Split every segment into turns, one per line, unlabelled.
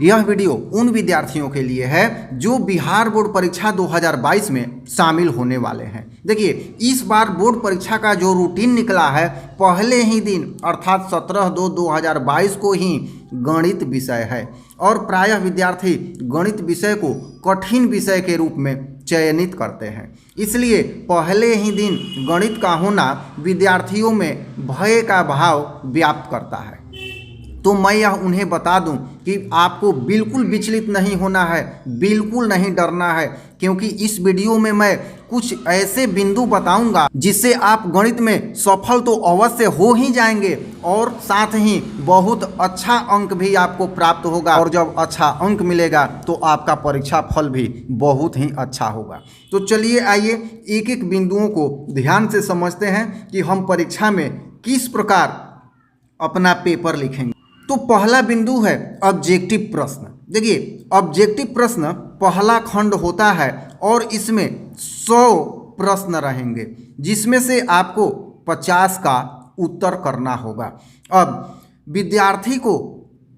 यह वीडियो उन विद्यार्थियों के लिए है जो बिहार बोर्ड परीक्षा 2022 में शामिल होने वाले हैं। देखिए, इस बार बोर्ड परीक्षा का जो रूटीन निकला है, पहले ही दिन अर्थात 17/2/2022 को ही गणित विषय है और प्रायः विद्यार्थी गणित विषय को कठिन विषय के रूप में चयनित करते हैं। इसलिए पहले ही दिन गणित का होना विद्यार्थियों में भय का भाव व्याप्त करता है। तो मैं यह उन्हें बता दूं कि आपको बिल्कुल विचलित नहीं होना है, बिल्कुल नहीं डरना है, क्योंकि इस वीडियो में मैं कुछ ऐसे बिंदु बताऊंगा जिससे आप गणित में सफल तो अवश्य हो ही जाएंगे और साथ ही बहुत अच्छा अंक भी आपको प्राप्त होगा। और जब अच्छा अंक मिलेगा तो आपका परीक्षा फल भी बहुत ही अच्छा होगा। तो चलिए आइए एक एक बिंदुओं को ध्यान से समझते हैं कि हम परीक्षा में किस प्रकार अपना पेपर लिखेंगे। तो पहला बिंदु है ऑब्जेक्टिव प्रश्न। देखिए, ऑब्जेक्टिव प्रश्न पहला खंड होता है और इसमें 100 प्रश्न रहेंगे, जिसमें से आपको 50 का उत्तर करना होगा। अब विद्यार्थी को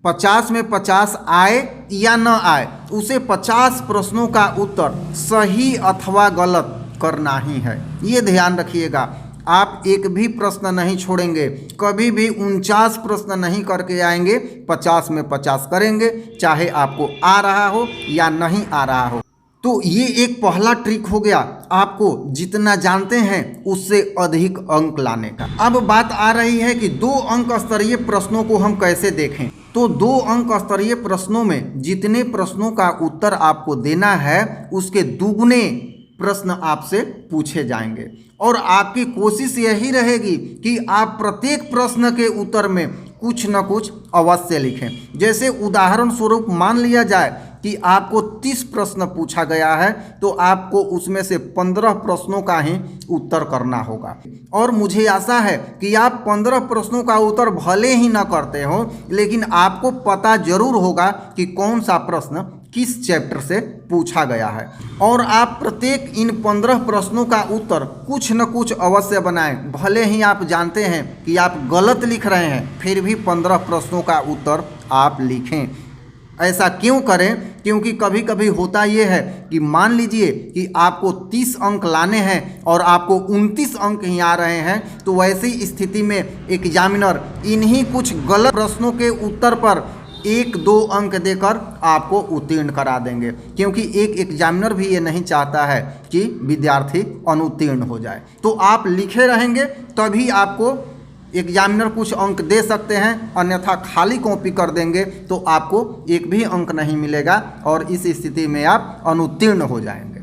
50 में 50 आए या न आए, उसे 50 प्रश्नों का उत्तर सही अथवा गलत करना ही है। ये ध्यान रखिएगा, आप एक भी प्रश्न नहीं छोड़ेंगे, कभी भी 49 प्रश्न नहीं करके आएंगे, 50 में 50 करेंगे, चाहे आपको आ रहा हो या नहीं आ रहा हो। तो ये एक पहला ट्रिक हो गया, आपको जितना जानते हैं उससे अधिक अंक लाने का। अब बात आ रही है कि 2 अंक स्तरीय प्रश्नों को हम कैसे देखें। तो 2 अंक स्तरीय प्रश्नों में जितने प्रश्नों का उत्तर आपको देना है, उसके दुगने प्रश्न आपसे पूछे जाएंगे और आपकी कोशिश यही रहेगी कि आप प्रत्येक प्रश्न के उत्तर में कुछ न कुछ अवश्य लिखें। जैसे उदाहरण स्वरूप मान लिया जाए कि आपको 30 प्रश्न पूछा गया है, तो आपको उसमें से 15 प्रश्नों का ही उत्तर करना होगा। और मुझे आशा है कि आप 15 प्रश्नों का उत्तर भले ही न करते हो, लेकिन आपको पता जरूर होगा कि कौन सा प्रश्न किस चैप्टर से पूछा गया है और आप प्रत्येक इन 15 प्रश्नों का उत्तर कुछ न कुछ अवश्य बनाएं। भले ही आप जानते हैं कि आप गलत लिख रहे हैं, फिर भी 15 प्रश्नों का उत्तर आप लिखें। ऐसा क्यों करें? क्योंकि कभी कभी होता यह है कि मान लीजिए कि आपको 30 अंक लाने हैं और आपको 29 अंक ही आ रहे हैं, तो ऐसी स्थिति में एग्जामिनर इन्हीं कुछ गलत प्रश्नों के उत्तर पर 1-2 अंक देकर आपको उत्तीर्ण करा देंगे, क्योंकि एक एग्जामिनर भी ये नहीं चाहता है कि विद्यार्थी अनुत्तीर्ण हो जाए। तो आप लिखे रहेंगे तभी आपको एग्जामिनर कुछ अंक दे सकते हैं, अन्यथा खाली कॉपी कर देंगे तो आपको एक भी अंक नहीं मिलेगा और इस स्थिति में आप अनुत्तीर्ण हो जाएंगे।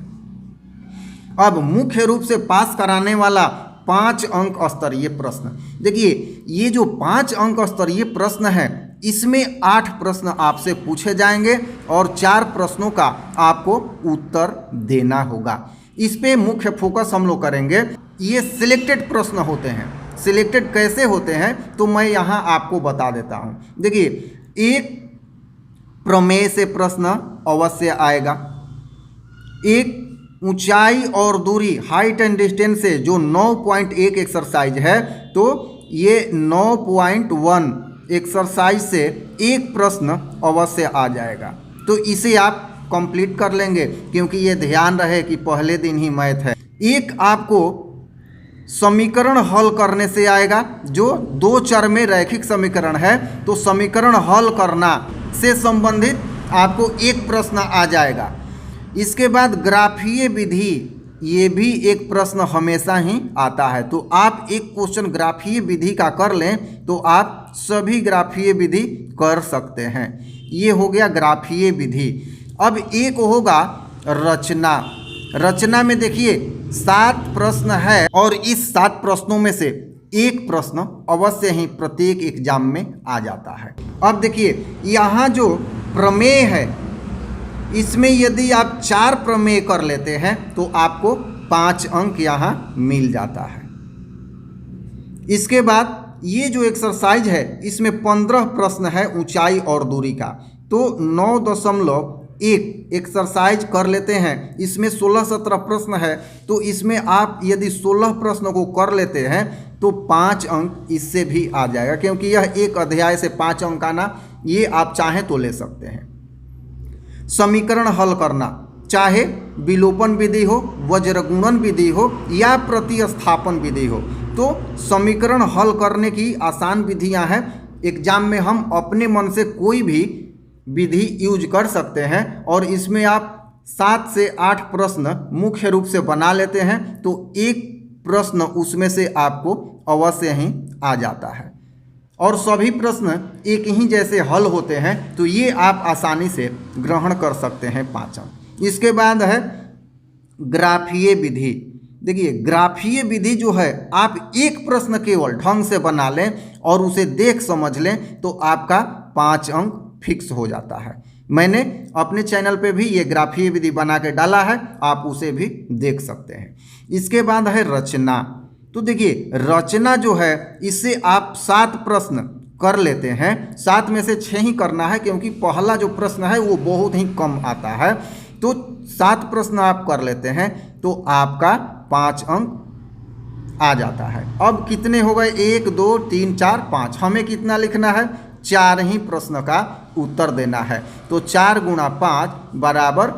अब मुख्य रूप से पास कराने वाला 5 अंक स्तरीय प्रश्न। देखिए, ये जो 5 अंक स्तरीय प्रश्न है, इसमें 8 प्रश्न आपसे पूछे जाएंगे और 4 प्रश्नों का आपको उत्तर देना होगा। इस पे मुख्य फोकस हम लोग करेंगे। ये सिलेक्टेड प्रश्न होते हैं। सिलेक्टेड कैसे होते हैं तो मैं यहाँ आपको बता देता हूँ। देखिए, एक प्रमेय से प्रश्न अवश्य आएगा, एक ऊंचाई और दूरी हाइट एंड डिस्टेंस से जो 9.1 एक्सरसाइज है, तो ये 9.1 एक्सरसाइज से एक प्रश्न अवश्य आ जाएगा। तो इसे आप कंप्लीट कर लेंगे, क्योंकि ये ध्यान रहे कि पहले दिन ही मैथ है। एक आपको समीकरण हल करने से आएगा, जो 2 चर में रैखिक समीकरण है, तो समीकरण हल करना से संबंधित आपको एक प्रश्न आ जाएगा। इसके बाद ग्राफीय विधि, ये भी एक प्रश्न हमेशा ही आता है, तो आप एक क्वेश्चन ग्राफीय विधि का कर लें तो आप सभी ग्राफीय विधि कर सकते हैं। ये हो गया ग्राफीय विधि। अब एक होगा रचना। रचना में देखिए 7 प्रश्न है और इस 7 प्रश्नों में से एक प्रश्न अवश्य ही प्रत्येक एग्जाम में आ जाता है। अब देखिए, यहाँ जो प्रमेय है, इसमें यदि आप 4 प्रमेय कर लेते हैं तो आपको 5 अंक यहाँ मिल जाता है। इसके बाद ये जो एक्सरसाइज है, इसमें 15 प्रश्न है ऊंचाई और दूरी का, तो 9.1 एक्सरसाइज कर लेते हैं। इसमें 16-17 प्रश्न है, तो इसमें आप यदि 16 प्रश्न को कर लेते हैं तो 5 अंक इससे भी आ जाएगा, क्योंकि यह एक अध्याय से 5 अंक आना, ये आप चाहें तो ले सकते हैं। समीकरण हल करना, चाहे विलोपन विधि हो, वज्रगुणन विधि हो या प्रतिस्थापन विधि हो, तो समीकरण हल करने की आसान विधियां हैं। एग्जाम में हम अपने मन से कोई भी विधि यूज कर सकते हैं और इसमें आप 7 से 8 प्रश्न मुख्य रूप से बना लेते हैं तो एक प्रश्न उसमें से आपको अवश्य ही आ जाता है और सभी प्रश्न एक ही जैसे हल होते हैं, तो ये आप आसानी से ग्रहण कर सकते हैं 5 अंक। इसके बाद है ग्राफीय विधि। देखिए ग्राफीय विधि जो है, आप एक प्रश्न केवल ढंग से बना लें और उसे देख समझ लें तो आपका 5 अंक फिक्स हो जाता है। मैंने अपने चैनल पे भी ये ग्राफीय विधि बना के डाला है, आप उसे भी देख सकते हैं। इसके बाद है रचना। तो देखिए रचना जो है, इससे आप 7 प्रश्न कर लेते हैं। 7 में से 6 ही करना है क्योंकि पहला जो प्रश्न है वो बहुत ही कम आता है। तो 7 प्रश्न आप कर लेते हैं तो आपका 5 अंक आ जाता है। अब कितने हो गए? 1 2 3 4 5। हमें कितना लिखना है? 4 ही प्रश्न का उत्तर देना है। तो 4 गुणा 5 बराबर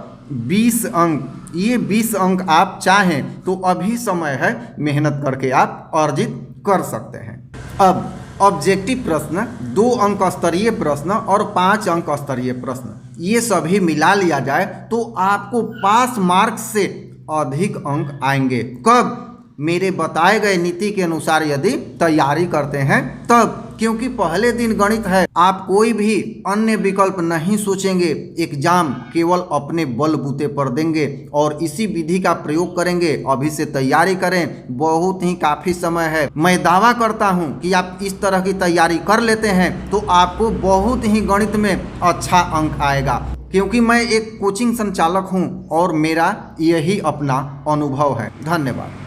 20 अंक। ये 20 अंक आप चाहें तो अभी समय है, मेहनत करके आप अर्जित कर सकते हैं। अब ऑब्जेक्टिव प्रश्न, 2 अंक स्तरीय प्रश्न और 5 अंक स्तरीय प्रश्न, ये सभी मिला लिया जाए तो आपको पास मार्क्स से अधिक अंक आएंगे। कब? मेरे बताए गए नीति के अनुसार यदि तैयारी करते हैं तब, क्योंकि पहले दिन गणित है, आप कोई भी अन्य विकल्प नहीं सोचेंगे, एग्जाम केवल अपने बलबूते पर देंगे और इसी विधि का प्रयोग करेंगे। अभी से तैयारी करें, बहुत ही काफ़ी समय है। मैं दावा करता हूं कि आप इस तरह की तैयारी कर लेते हैं तो आपको बहुत ही गणित में अच्छा अंक आएगा, क्योंकि मैं एक कोचिंग संचालक हूं और मेरा यही अपना अनुभव है। धन्यवाद।